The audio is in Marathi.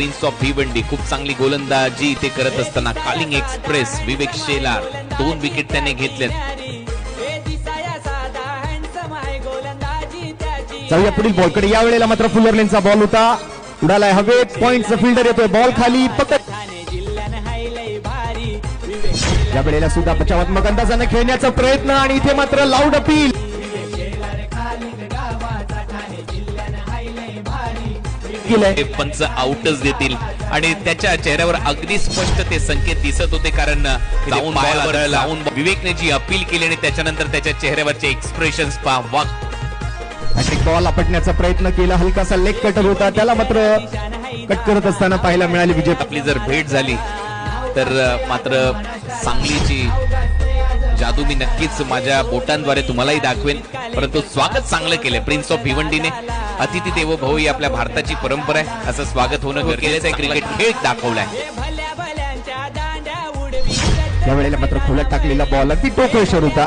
प्रिन्स ऑफ भिवंडी खूप चांगली गोलंदाजी ते करत असताना कॉलिंग एक्सप्रेस विवेक शेलार 2 विकेट त्याने घेतलेत. जाऊया पुढील बॉलकडे. या वेळेला मात्र फुलरलेनचा बॉल होता, उडालाय हवेत, पॉइंटचा फिल्डर येतोय, बॉल खाली पकड. या वेळेला सुद्धा बचावात्मक अंदाजाने खेळण्याचा प्रयत्न आणि इथे मात्र लाऊड अपील. पंच आउटच देतील आणि त्याच्या चेहऱ्यावर अगदी स्पष्ट ते संकेत दिसत होते, कारण जाऊन विवेकने जी अपील केली आणि त्याच्यानंतर त्याच्या चेहऱ्यावरचे एक्सप्रेशन्स पहा. हॅट्रिक बॉल आपटण्याचा प्रयत्न केला, हलकासा लेग कटर होता, त्याला मात्र कट करत असताना पाहायला मिळाली विजय. आपली जर भेट झाली तर मात्र सांगलीची जादू मी नक्कीच माझ्या बोटांद्वारे तुम्हालाही दाखवेन. परंतु स्वागत चांगलं केलंय प्रिन्स ऑफ भिवंडीने. अतिथी देवो भव ही आपल्या भारताची परंपरा आहे, असं स्वागत होणं गरजेचं आहे. क्रिकेट खेळ दाखवलाय. या वेळेला मात्र खोलात टाकलेला बॉल अगदी टोकळेश्वर होता.